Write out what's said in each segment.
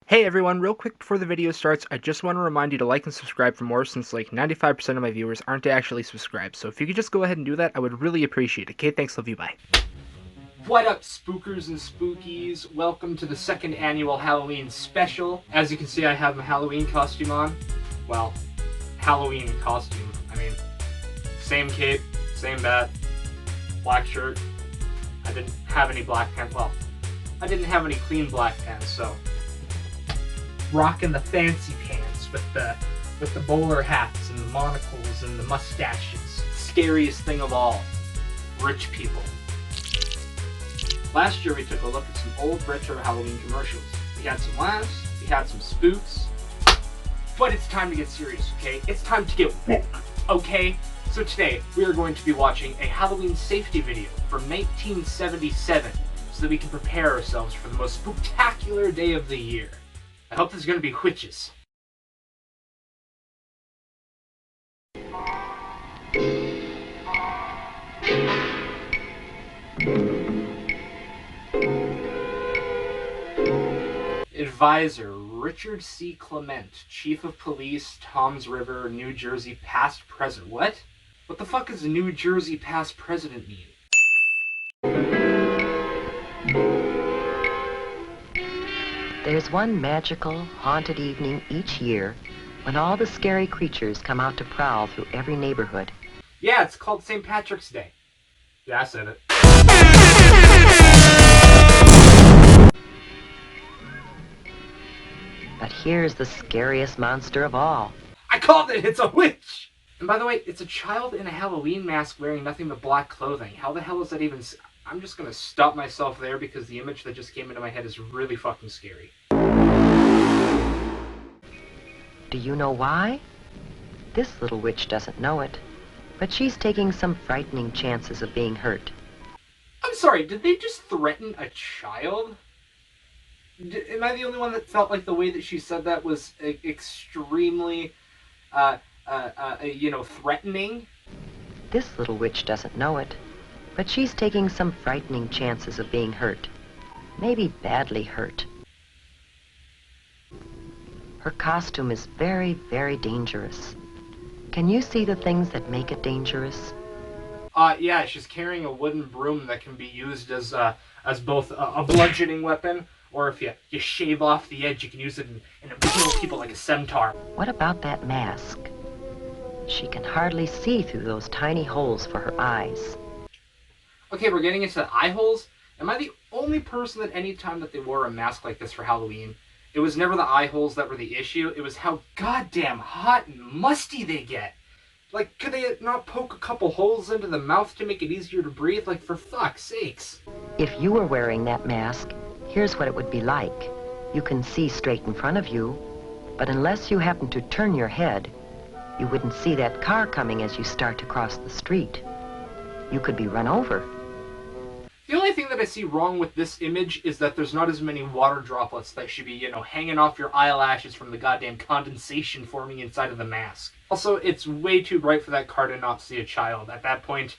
Hey everyone, real quick before the video starts, I just want to remind you to like and subscribe for more since like 95% of my viewers aren't actually subscribed. So if you could just go ahead and do that, I would really appreciate it. Okay, thanks, love you, bye. What up, spookers and spookies? Welcome to the second annual Halloween special. As you can see, I have my Halloween costume on. Well, Halloween costume. I mean, same cape, same bat, black shirt. I didn't have any black pants. Well, I didn't have any clean black pants, so rocking the fancy pants with the bowler hats and the monocles and the mustaches. Scariest thing of all, rich people. Last year we took a look at some old retro Halloween commercials. We had some laughs, we had some spooks, but it's time to get serious, okay? It's time to get woke, okay? So today we are going to be watching a Halloween safety video from 1977 so that we can prepare ourselves for the most spectacular day of the year. I hope there's gonna be witches. Advisor Richard C. Clement, Chief of Police, Toms River, New Jersey, past president. What? What the fuck does New Jersey past president mean? There's one magical, haunted evening each year when all the scary creatures come out to prowl through every neighborhood. Yeah, it's called St. Patrick's Day. Yeah, I said it. But here's the scariest monster of all. I called it! It's a witch! And by the way, it's a child in a Halloween mask wearing nothing but black clothing. How the hell is that even... I'm just gonna stop myself there because the image that just came into my head is really fucking scary. Do you know why? This little witch doesn't know it, but she's taking some frightening chances of being hurt. I'm sorry, did they just threaten a child? Am I the only one that felt like the way that she said that was extremely, threatening? This little witch doesn't know it, but she's taking some frightening chances of being hurt. Maybe badly hurt. Her costume is very, very dangerous. Can you see the things that make it dangerous? Yeah, she's carrying a wooden broom that can be used as both a bludgeoning weapon, or if you shave off the edge, you can use it and impale people like a centaur. What about that mask? She can hardly see through those tiny holes for her eyes. Okay, we're getting into the eye holes. Am I the only person that any time that they wore a mask like this for Halloween, it was never the eye holes that were the issue, it was how goddamn hot and musty they get? Like, could they not poke a couple holes into the mouth to make it easier to breathe? Like, for fuck's sakes. If you were wearing that mask, here's what it would be like. You can see straight in front of you, but unless you happen to turn your head, you wouldn't see that car coming as you start to cross the street. You could be run over. The only thing that I see wrong with this image is that there's not as many water droplets that should be, hanging off your eyelashes from the goddamn condensation forming inside of the mask. Also, it's way too bright for that car to not see a child. At that point,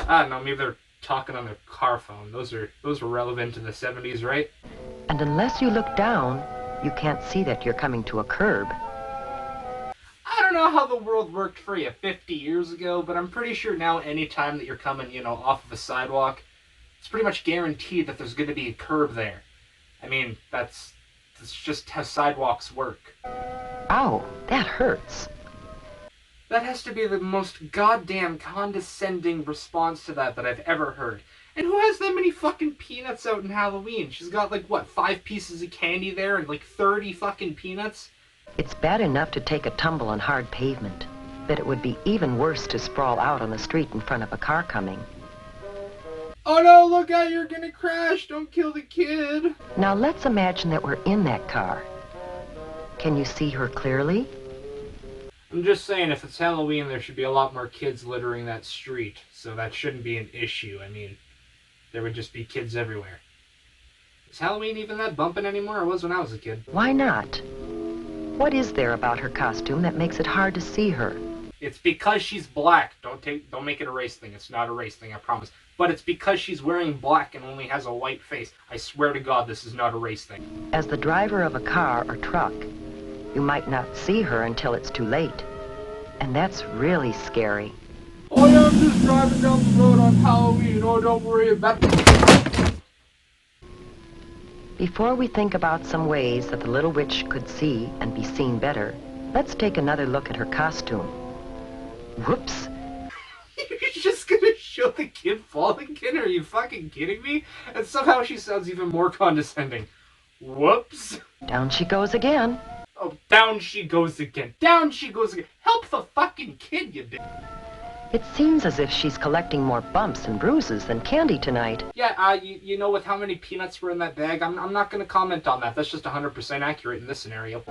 I don't know, maybe they're talking on their car phone. Those were relevant to the 70's, right? And unless you look down, you can't see that you're coming to a curb. I don't know how the world worked for you 50 years ago, but I'm pretty sure now anytime that you're coming, off of a sidewalk, it's pretty much guaranteed that there's going to be a curb there. I mean, that's just how sidewalks work. Ow, that hurts. That has to be the most goddamn condescending response to that I've ever heard. And who has that many fucking peanuts out in Halloween? She's got, 5 pieces of candy there and, 30 fucking peanuts? It's bad enough to take a tumble on hard pavement, but it would be even worse to sprawl out on the street in front of a car coming. Oh no, look out, you're gonna crash! Don't kill the kid! Now let's imagine that we're in that car. Can you see her clearly? I'm just saying, if it's Halloween, there should be a lot more kids littering that street, so that shouldn't be an issue. I mean, there would just be kids everywhere. Is Halloween even that bumpin' anymore? It was when I was a kid. Why not? What is there about her costume that makes it hard to see her? It's because she's black. Don't make it a race thing. It's not a race thing, I promise. but it's because she's wearing black and only has a white face. I swear to God, this is not a race thing. As the driver of a car or truck, you might not see her until it's too late. And that's really scary. Oh yeah, I'm just driving down the road on Halloween. Oh, don't worry about it. Before we think about some ways that the little witch could see and be seen better, let's take another look at her costume. Whoops. You're just gonna show the kid falling again? Are you fucking kidding me? And somehow she sounds even more condescending. Whoops. Down she goes again. Oh, down she goes again. Down she goes again. Help the fucking kid, you bitch. It seems as if she's collecting more bumps and bruises than candy tonight. Yeah, you know, with how many peanuts were in that bag, I'm not gonna comment on that. That's just 100% accurate in this scenario.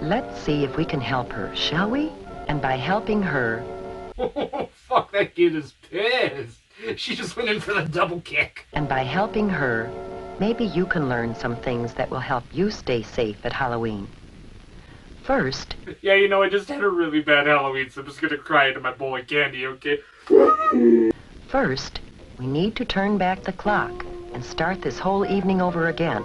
Let's see if we can help her, shall we? And by helping her... Oh, fuck, that kid is pissed. She just went in for the double kick. And by helping her, maybe you can learn some things that will help you stay safe at Halloween. First... Yeah, you know, I just had a really bad Halloween, so I'm just gonna cry into my bowl of candy, okay? First, we need to turn back the clock and start this whole evening over again.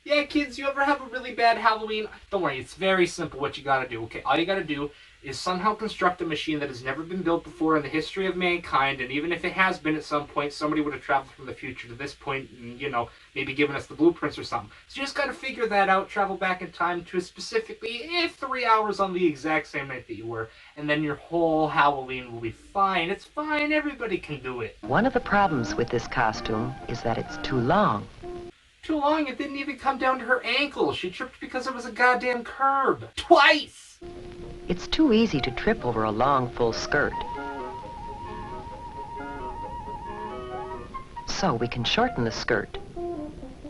Yeah, kids, you ever have a really bad Halloween? Don't worry, it's very simple what you gotta do, okay? All you gotta do is somehow construct a machine that has never been built before in the history of mankind, and even if it has been at some point, somebody would have traveled from the future to this point and, you know, maybe given us the blueprints or something. So you just gotta figure that out, travel back in time to specifically 3 hours on the exact same night that you were, and then your whole Halloween will be fine. It's fine, everybody can do it. One of the problems with this costume is that it's too long. Too long, it didn't even come down to her ankle. She tripped because it was a goddamn curb. Twice! It's too easy to trip over a long, full skirt. So we can shorten the skirt.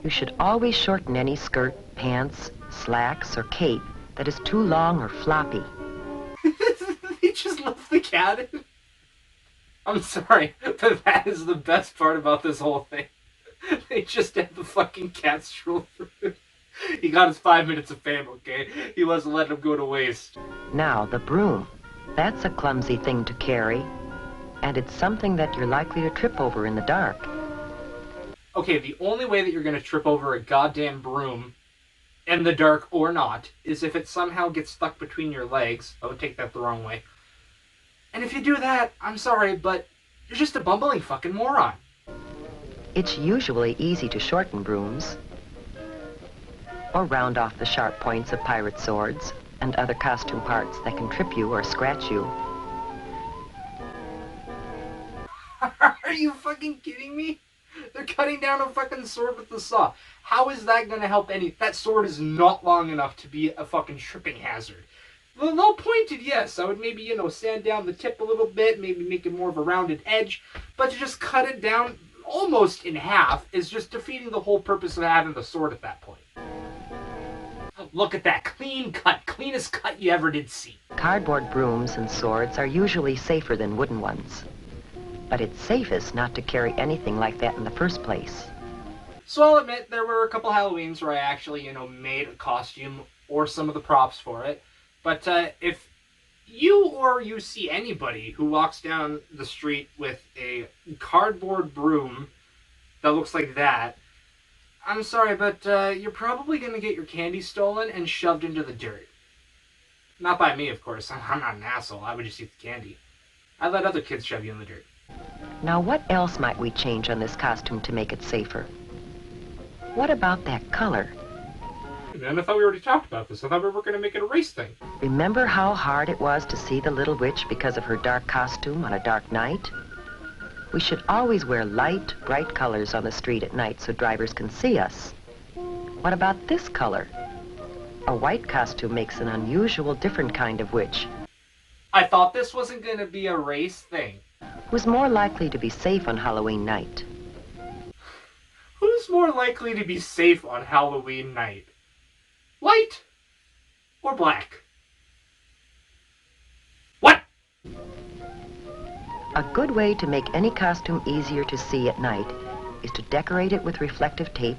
You should always shorten any skirt, pants, slacks, or cape that is too long or floppy. They just left the cat in. I'm sorry, but that is the best part about this whole thing. They just had the fucking cat stroll through. He got his 5 minutes of fame, okay? He wasn't letting him go to waste. Now, the broom. That's a clumsy thing to carry, and it's something that you're likely to trip over in the dark. Okay, the only way that you're going to trip over a goddamn broom, in the dark or not, is if it somehow gets stuck between your legs. I would take that the wrong way. And if you do that, I'm sorry, but you're just a bumbling fucking moron. It's usually easy to shorten brooms, or round off the sharp points of pirate swords and other costume parts that can trip you or scratch you. Are you fucking kidding me? They're cutting down a fucking sword with the saw. How is that gonna help any... That sword is not long enough to be a fucking tripping hazard. Well, pointed, yes. I would maybe, you know, sand down the tip a little bit, maybe make it more of a rounded edge, but to just cut it down almost in half is just defeating the whole purpose of having the sword at that point. Look at that. Clean cut. Cleanest cut you ever did see. Cardboard brooms and swords are usually safer than wooden ones. But it's safest not to carry anything like that in the first place. So I'll admit, there were a couple Halloweens where I actually, you know, made a costume or some of the props for it. But if you see anybody who walks down the street with a cardboard broom that looks like that, I'm sorry, but you're probably going to get your candy stolen and shoved into the dirt. Not by me, of course. I'm not an asshole. I would just eat the candy. I'd let other kids shove you in the dirt. Now, what else might we change on this costume to make it safer? What about that color? Man, I thought we already talked about this. I thought we were going to make it a race thing. Remember how hard it was to see the little witch because of her dark costume on a dark night? We should always wear light, bright colors on the street at night so drivers can see us. What about this color? A white costume makes an unusual, different kind of witch. I thought this wasn't going to be a race thing. Who's more likely to be safe on Halloween night? Who's more likely to be safe on Halloween night? White or black? What? A good way to make any costume easier to see at night is to decorate it with reflective tape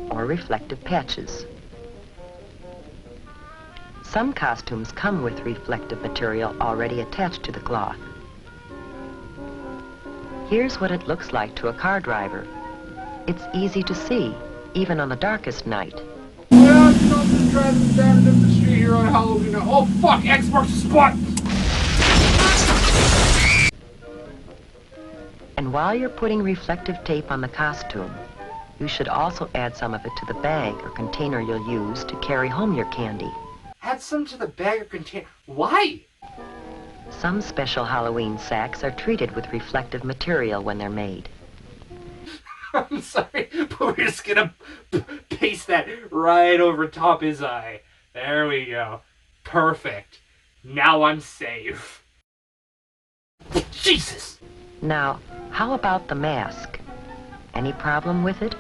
or reflective patches. Some costumes come with reflective material already attached to the cloth. Here's what it looks like to a car driver. It's easy to see, even on the darkest night. Well, you know, I'm just driving down the street here on Halloween. Oh, fuck! X marks the spot! And while you're putting reflective tape on the costume, you should also add some of it to the bag or container you'll use to carry home your candy. Add some to the bag or container. Why? Some special Halloween sacks are treated with reflective material when they're made. I'm sorry, but we're just gonna paste that right over top his eye. There we go. Perfect. Now I'm safe. Jesus! Now, how about the mask? Any problem with it?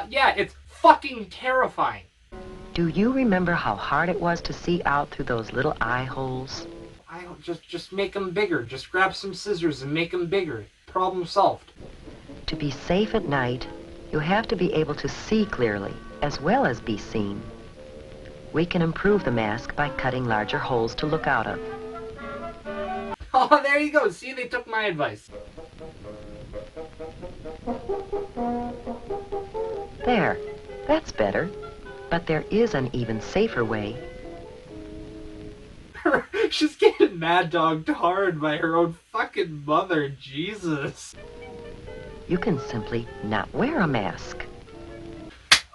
Yeah, it's fucking terrifying. Do you remember how hard it was to see out through those little eye holes? I don't just make them bigger. Just grab some scissors and make them bigger. Problem solved. To be safe at night, you have to be able to see clearly, as well as be seen. We can improve the mask by cutting larger holes to look out of. Oh, there you go. See, they took my advice. There, that's better. But there is an even safer way. She's getting mad dogged hard by her own fucking mother. Jesus. You can simply not wear a mask.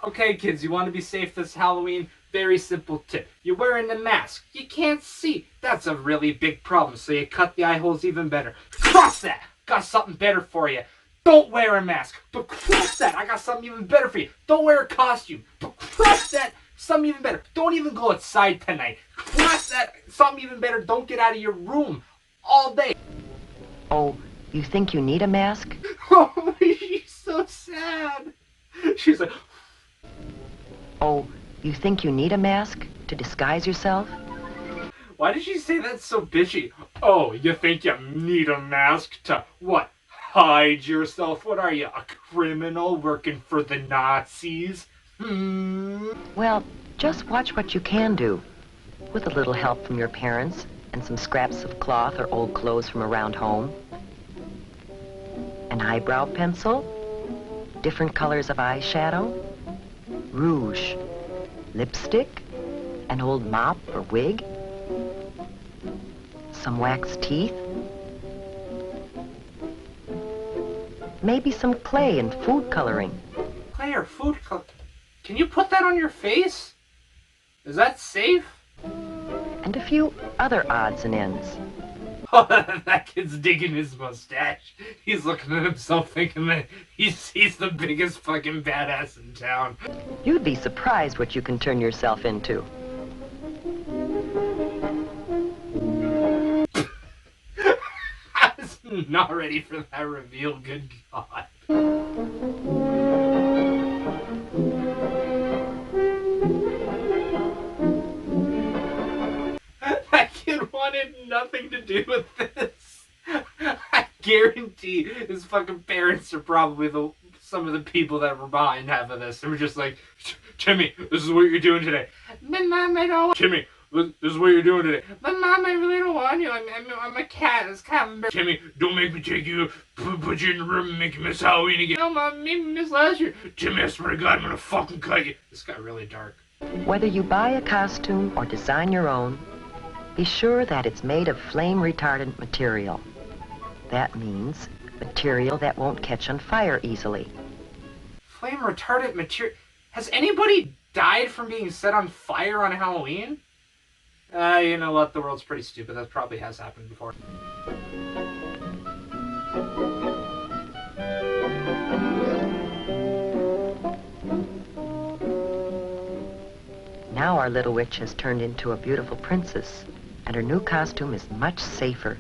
Okay, kids, you want to be safe this Halloween? Very simple tip. You're wearing the mask. You can't see. That's a really big problem, so you cut the eye holes even better. Cross that! Got something better for you. Don't wear a mask. But cross that! I got something even better for you. Don't wear a costume. But cross that! Something even better. Don't even go outside tonight. Cross that! Something even better. Don't get out of your room all day. Oh, you think you need a mask? Oh, she's so sad. She's like... Oh, you think you need a mask to disguise yourself? Why did she say that so bitchy? Oh, you think you need a mask to, what, hide yourself? What are you, a criminal working for the Nazis? Well, just watch what you can do. With a little help from your parents and some scraps of cloth or old clothes from around home. An eyebrow pencil, different colors of eyeshadow, rouge, lipstick, an old mop or wig, some wax teeth, maybe some clay and food coloring. Clay or food coloring? Can you put that on your face? Is that safe? And a few other odds and ends. Oh, that kid's digging his mustache. He's looking at himself thinking that he's the biggest fucking badass in town. You'd be surprised what you can turn yourself into. I was not ready for that reveal, good God. That kid wanted nothing to do with this. I guarantee his fucking parents are probably some of the people that were behind half of this. They were just like, Timmy, this is what you're doing today. But Mom, I don't want... Timmy, this is what you're doing today. But Mom, I really don't want to. I'm a cat. It's kind of embarrassing. Timmy, don't make me take you, put you in the room and make you miss Halloween again. No, Mom, maybe miss last year. Timmy, I swear to God, I'm gonna fucking cut you. This got really dark. Whether you buy a costume or design your own, be sure that it's made of flame-retardant material. That means material that won't catch on fire easily. Flame-retardant material? Has anybody died from being set on fire on Halloween? You know what? The world's pretty stupid. That probably has happened before. Now our little witch has turned into a beautiful princess, and her new costume is much safer.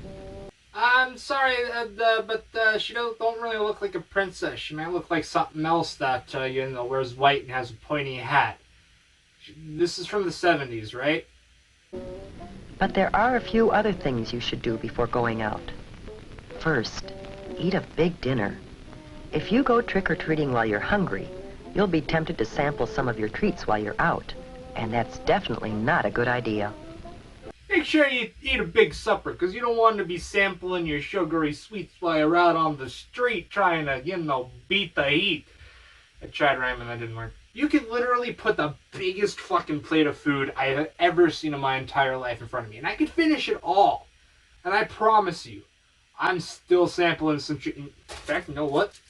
I'm sorry, but she don't really look like a princess. She might look like something else that, wears white and has a pointy hat. This is from the 70's, right? But there are a few other things you should do before going out. First, eat a big dinner. If you go trick-or-treating while you're hungry, you'll be tempted to sample some of your treats while you're out, and that's definitely not a good idea. Make sure you eat a big supper, because you don't want to be sampling your sugary sweets while you're out on the street trying to, beat the heat. I tried rhyming, that didn't work. You can literally put the biggest fucking plate of food I have ever seen in my entire life in front of me, and I could finish it all. And I promise you, I'm still sampling some shit. In fact, you know what?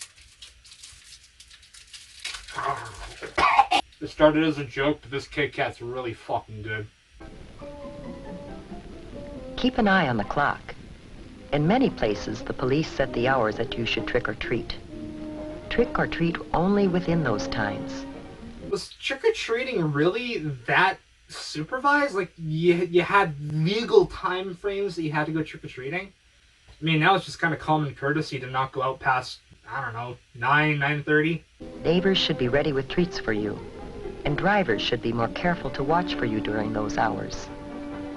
It started as a joke, but this Kit Kat's really fucking good. Keep an eye on the clock. In many places, the police set the hours that you should trick or treat. Trick or treat only within those times. Was trick-or-treating really that supervised? Like, you had legal time frames that you had to go trick-or-treating? I mean, now it's just kind of common courtesy to not go out past, I don't know, 9:30. Neighbors should be ready with treats for you, and drivers should be more careful to watch for you during those hours.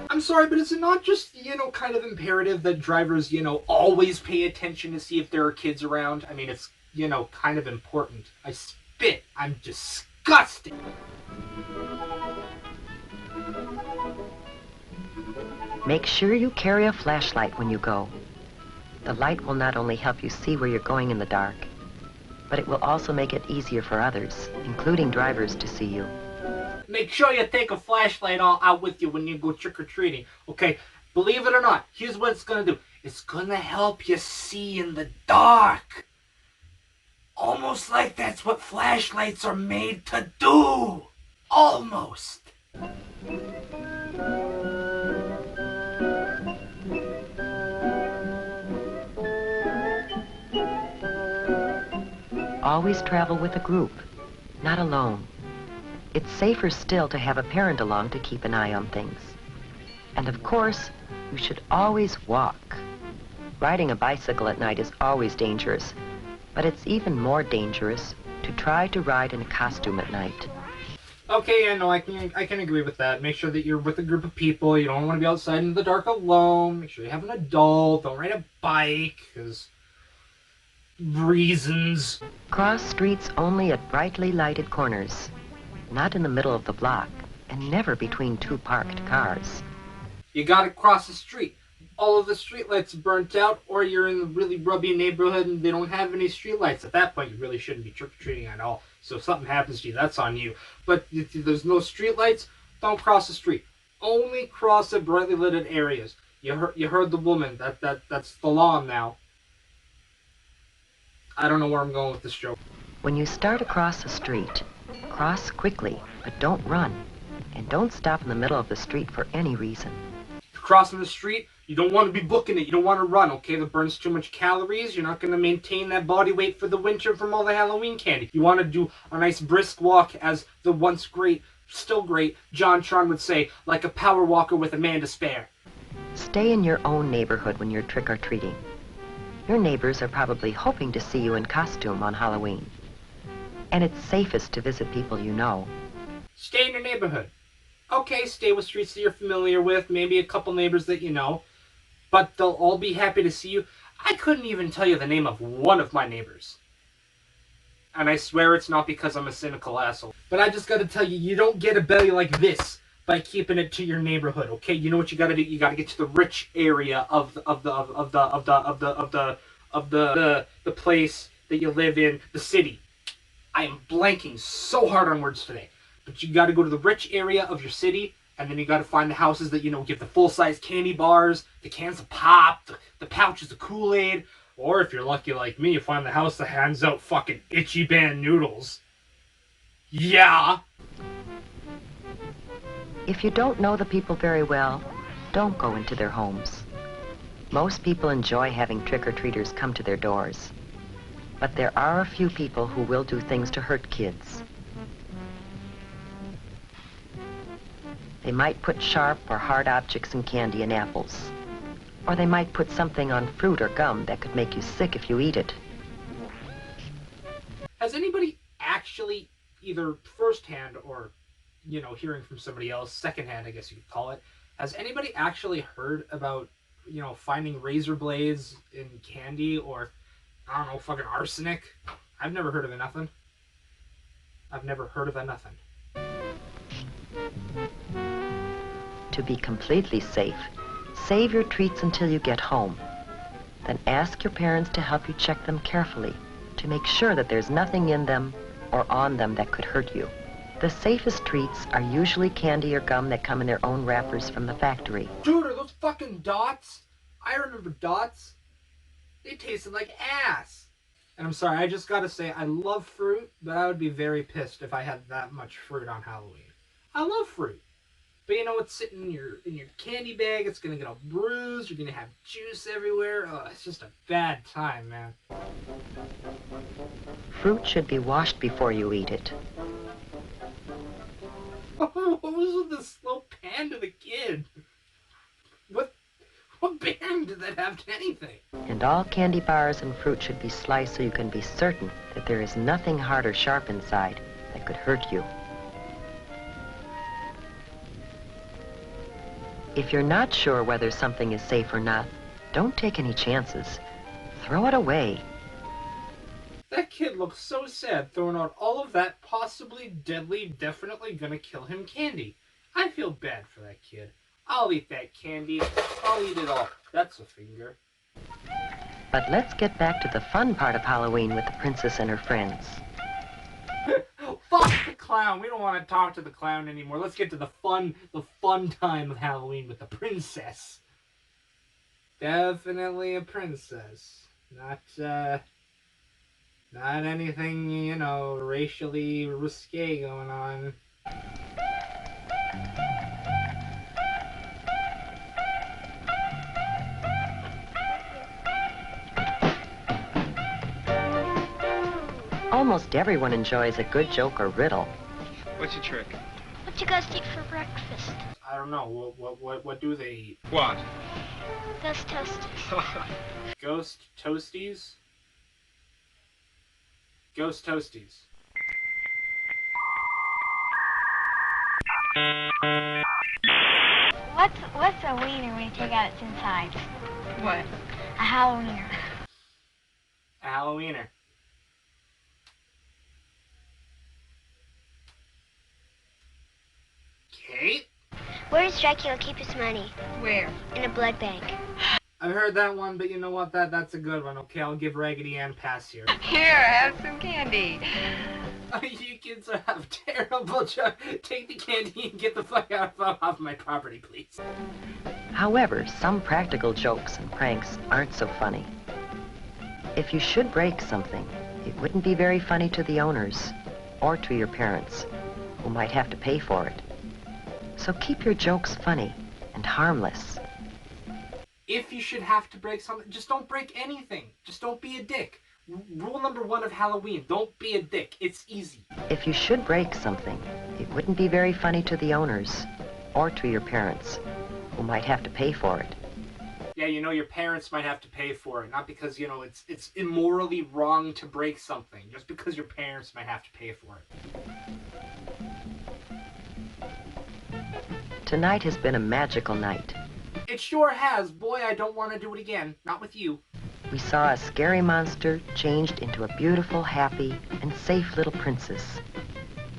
I'm sorry, but is it not just, kind of imperative that drivers, always pay attention to see if there are kids around? I mean, it's, kind of important. I spit. I'm disgusted. Make sure you carry a flashlight when you go. The light will not only help you see where you're going in the dark, but it will also make it easier for others, including drivers, to see you. Make sure you take a flashlight out with you when you go trick-or-treating, okay? Believe it or not, here's what it's gonna do. It's gonna help you see in the dark. Almost like that's what flashlights are made to do. Almost. Always travel with a group, not alone. It's safer still to have a parent along to keep an eye on things. And of course, you should always walk. Riding a bicycle at night is always dangerous, but it's even more dangerous to try to ride in a costume at night. Okay, yeah, no, I can agree with that. Make sure that you're with a group of people. You don't want to be outside in the dark alone. Make sure you have an adult. Don't ride a bike, because reasons. Cross streets only at brightly lighted corners, not in the middle of the block, and never between two parked cars. You gotta cross the street. All of the streetlights are burnt out, or you're in a really rubby neighborhood and they don't have any streetlights. At that point, you really shouldn't be trick-or-treating at all. So if something happens to you, that's on you. But if there's no streetlights, don't cross the street. Only cross at brightly lit areas. You heard the woman. That's the law now. I don't know where I'm going with this joke. When you start across the street, cross quickly, but don't run. And don't stop in the middle of the street for any reason. Crossing the street, you don't want to be booking it. You don't want to run, okay? That burns too much calories. You're not going to maintain that body weight for the winter from all the Halloween candy. You want to do a nice brisk walk, as the once great, still great, John Tron would say, like a power walker with a man to spare. Stay in your own neighborhood when you're trick-or-treating. Your neighbors are probably hoping to see you in costume on Halloween. And it's safest to visit people you know. Stay in your neighborhood. Okay, stay with streets that you're familiar with, maybe a couple neighbors that you know, but they'll all be happy to see you. I couldn't even tell you the name of one of my neighbors. And I swear it's not because I'm a cynical asshole. But I just gotta tell you, you don't get a belly like this by keeping it to your neighborhood, okay? You know what you gotta do? You gotta get to the rich area of the place that you live in, the city. I am blanking so hard on words today. But you gotta go to the rich area of your city, and then you gotta find the houses that, give the full-size candy bars, the cans of pop, the pouches of Kool-Aid, or if you're lucky like me, you find the house that hands out fucking Itchy Band noodles. Yeah! If you don't know the people very well, don't go into their homes. Most people enjoy having trick-or-treaters come to their doors. But there are a few people who will do things to hurt kids. They might put sharp or hard objects in candy and apples. Or they might put something on fruit or gum that could make you sick if you eat it. Has anybody actually, either firsthand or, hearing from somebody else, secondhand I guess you could call it, has anybody actually heard about, finding razor blades in candy or, I don't know, fucking arsenic? I've never heard of it, nothing. I've never heard of it, nothing. To be completely safe, save your treats until you get home. Then ask your parents to help you check them carefully to make sure that there's nothing in them or on them that could hurt you. The safest treats are usually candy or gum that come in their own wrappers from the factory. Dude, are those fucking Dots? I remember Dots. They tasted like ass. And I'm sorry, I just gotta say, I love fruit, but I would be very pissed if I had that much fruit on Halloween. I love fruit. But you know, it's sitting in your candy bag, it's gonna get all bruised, you're gonna have juice everywhere. Oh, it's just a bad time, man. Fruit should be washed before you eat it. What was with the slow pan to the kid? What bearing did that have to anything? And all candy bars and fruit should be sliced so you can be certain that there is nothing hard or sharp inside that could hurt you. If you're not sure whether something is safe or not, don't take any chances. Throw it away. That kid looks so sad throwing out all of that possibly deadly, definitely gonna kill him candy. I feel bad for that kid. I'll eat that candy. I'll eat it all. That's a finger. But let's get back to the fun part of Halloween with the princess and her friends. Fuck the clown. We don't want to talk to the clown anymore. Let's get to the fun time of Halloween with the princess. Definitely a princess. Not anything, you know, racially risque going on. Almost everyone enjoys a good joke or riddle. What's your trick? What you guys eat for breakfast? I don't know. What do they eat? What? Ghost toasties. Ghost toasties? Ghost toasties. What's a wiener when you take out its inside? What? A Halloweener. A Halloweener. Kate? Where does Dracula keep his money? Where? In a blood bank. I've heard that one, but you know what? That's a good one. Okay, I'll give Raggedy Ann pass here. Here, have some candy. You kids have terrible job. Take the candy and get the fuck off my property, please. However, some practical jokes and pranks aren't so funny. If you should break something, it wouldn't be very funny to the owners or to your parents, who might have to pay for it. So keep your jokes funny and harmless. If you should have to break something, just don't break anything. Just don't be a dick. Rule number 1 of Halloween, don't be a dick. It's easy. If you should break something, it wouldn't be very funny to the owners or to your parents, who might have to pay for it. Yeah, you know, your parents might have to pay for it. Not because, you know, it's immorally wrong to break something. Just because your parents might have to pay for it. Tonight has been a magical night. It sure has. Boy, I don't want to do it again. Not with you. We saw a scary monster changed into a beautiful, happy, and safe little princess.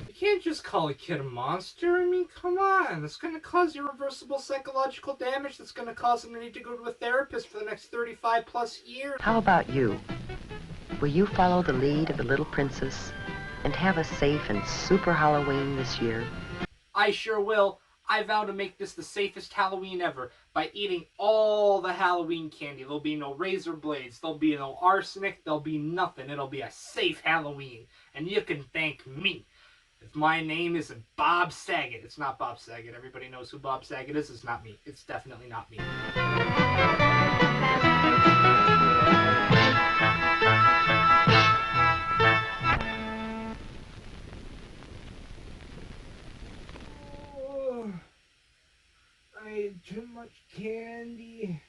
You can't just call a kid a monster. I mean, come on. That's going to cause irreversible psychological damage. That's going to cause him to need to go to a therapist for the next 35 plus years. How about you? Will you follow the lead of the little princess and have a safe and super Halloween this year? I sure will. I vow to make this the safest Halloween ever by eating all the Halloween candy. There'll be no razor blades. There'll be no arsenic. There'll be nothing. It'll be a safe Halloween. And you can thank me. If my name isn't Bob Saget. It's not Bob Saget. Everybody knows who Bob Saget is. It's not me. It's definitely not me. I ate too much candy.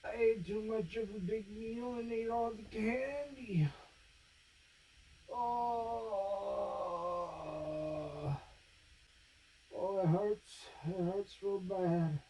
I ate too much of a big meal and ate all the candy. Oh, it hurts. It hurts real bad.